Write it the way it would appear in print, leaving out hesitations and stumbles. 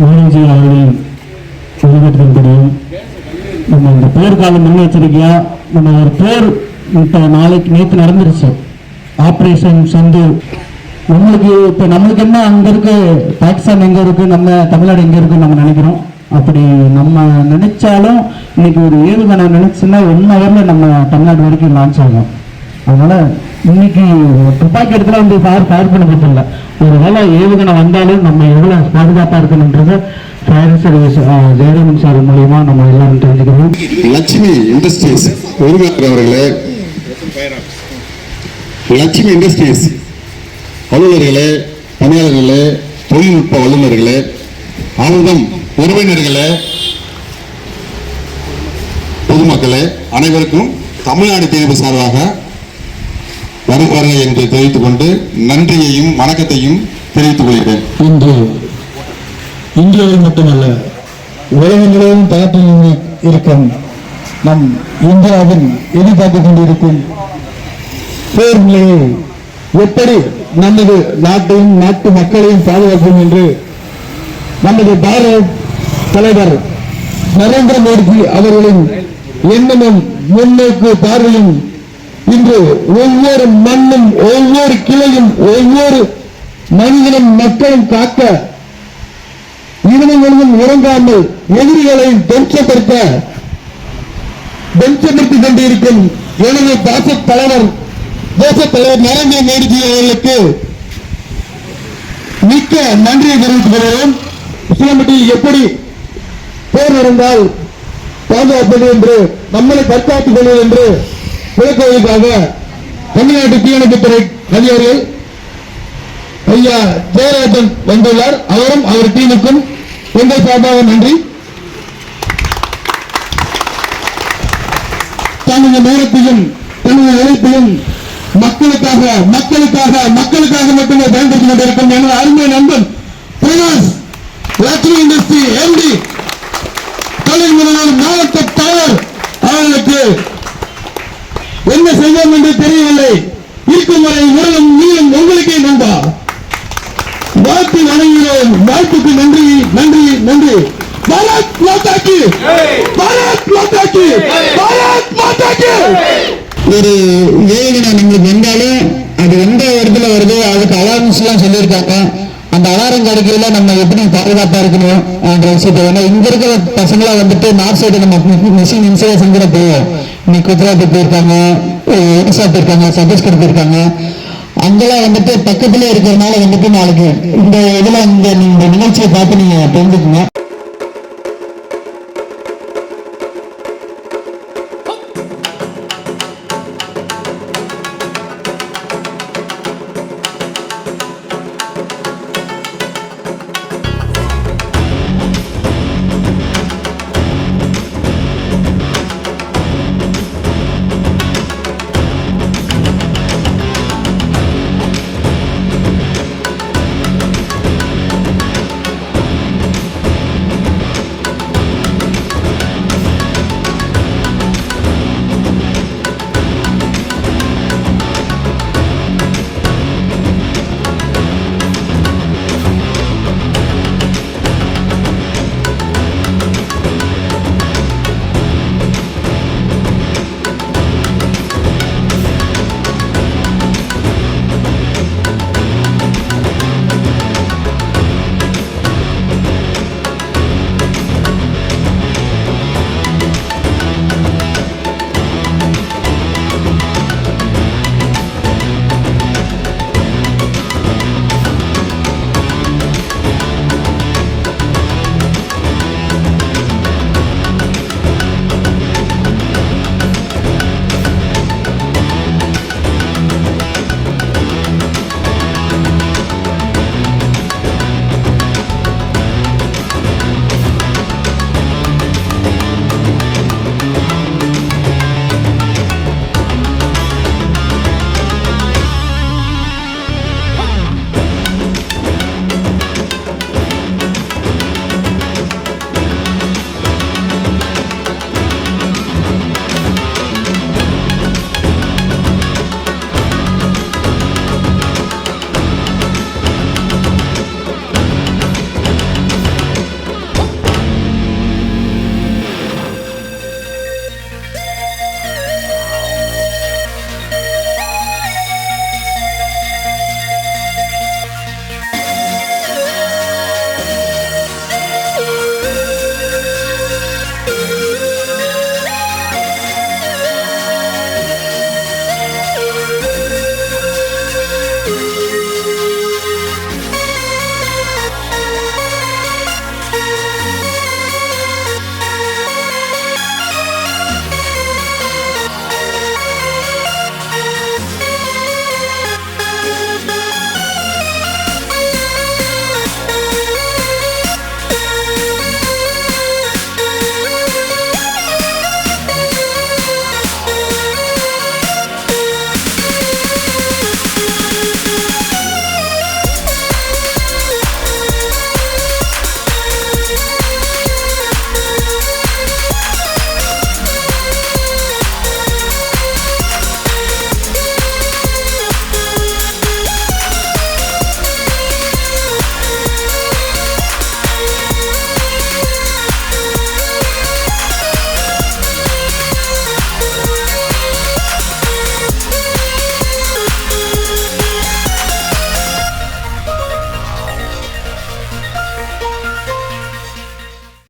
மோடிஜி அவர்களின் வழிகாட்டுதல்படியும் நம்ம இந்த போர்க்கால முன்னெச்சரிக்கையா நம்ம ஒரு போர் இப்போ நேற்று நடந்துருச்சு ஆப்ரேஷன் சந்து. நம்மளுக்கு இப்போ நம்மளுக்கு என்ன அங்கே இருக்கு, பாகிஸ்தான் எங்கே இருக்கு, நம்ம தமிழ்நாடு எங்கே இருக்குன்னு நம்ம நினைக்கிறோம். அப்படி நம்ம நினைச்சாலும் இன்னைக்கு ஒரு ஏவுகணை நினைச்சுன்னா 1 ஹவரில் நம்ம தமிழ்நாடு வரைக்கும் லான்ச் ஆகும். அதனால இன்னைக்கு துப்பாக்கி இடத்துல வந்து ஃபயர் பண்ண பற்றில்லை, ஒரு வேளை ஏவுகணை வந்தாலும் நம்ம எவ்வளோ பாதுகாப்பாக இருக்கணுன்றத ஃபயர் சர்வீஸ் ஜெயராமன் சார் மூலியமா நம்ம எல்லாரும் தெரிஞ்சுக்கிறோம். லட்சுமி இண்டஸ்ட்ரீஸ் உரிமையாளர்களே, லட்சுமி இண்டஸ்ட்ரீஸ் அலுவலர்களே, பணியாளர்களே, தொழில்நுட்ப வல்லுநர்களே, ஆர்வம் உறவினர்களே, பொதுமக்களே அனைவருக்கும் தமிழ்நாடு தேர்வு சார்பாக வருவார்கள் என்று தெரிவித்துக் கொண்டு நன்றியையும் வணக்கத்தையும் தெரிவித்துக் கொள்கிறேன். இன்று இந்தியாவில் மட்டுமல்ல உலகங்களிலும் பரப்பி இருக்கும் நம் இந்தியாவின் எதிர்பார்த்துக் கொண்டிருக்கும் போர் நிலையை எப்படி நமது நாட்டையும் நாட்டு மக்களையும் பாதுகாக்கும் என்று நமது பாரத தலைவர் நரேந்திர மோடி அவர்களின் எண்ணமும் முன்னோக்கு பார்வையும் இன்று ஒவ்வொரு மண்ணும் ஒவ்வொரு கிளையும் ஒவ்வொரு மனிதனும் மக்களும் காக்க இதனும் இறங்காமல் எதிரிகளை துவம்சப்படுத்திக் கொண்டிருக்கும் எனது தேச தலைவர் நரேந்திர மோடிஜி அவர்களுக்கு மிக்க நன்றியை தெரிவித்துக் கொள்கிறோம். இஸ்லாமட்டி எப்படி போர் நடந்தால் பாதுகாப்பது என்று நம்மளை தற்காத்துக் கொள்வது என்று விளக்குவதற்காக தமிழ்நாட்டு தீயணைப்புத்துறை அதிகாரிகள் ஐயா ஜெயராஜன் வந்துள்ளார். அவரும் அவர் டீமுக்கும் எங்கள் சார்பாக நன்றி. தனது நேரத்தையும் தனது உழைப்பையும் மக்களுக்காக மட்டுமே பயன்படுத்திக் கொண்டிருக்கும் எனது அருமை நண்பன் பிரகாஷ், லட்சுமி இண்டஸ்ட்ரி எம்டி, தொழில் முனைவர் மாவட்ட தலைவர் அவர்களுக்கு என்ன செய்வோம் என்று தெரியவில்லை. இருக்கும் வரை உலகம் நீளும் உங்களுக்கே நண்பா. வாழ்த்து வணங்குகிறோம். வாழ்த்துக்கு நன்றி நன்றி நன்றி. பாரத் மாதா கி, பாரத் மாதா கி, பாரத் மாதா கி. ஒரு ஏவுகணை நம்மளுக்கு வந்தாலும் அது எந்த இடத்துல வருதோ அதுக்கு அலாரன்ஸ் எல்லாம் சொல்லியிருக்காங்க. அந்த அலாரம் கிடைக்கல நம்ம எப்படி பாதுகாப்பா இருக்கணும் என்ற விஷயத்தை வேணா இங்க இருக்கிற பசங்களா வந்துட்டு நார்த் சைடு நம்ம மிஷின் இன்ஸ்டாலேஷன் கூட போவோம். இன்னைக்கு குஜராத் போயிருக்காங்க, ஒடிசா போயிருக்காங்க, சத்தீஸ்கர் போயிருக்காங்க. அங்கெல்லாம் வந்துட்டு பக்கத்துல இருக்கிறதுனால வந்துட்டு நாளைக்கு இந்த இதுல இந்த நிகழ்ச்சியை பார்த்து நீங்க தெரிஞ்சுக்கணும்.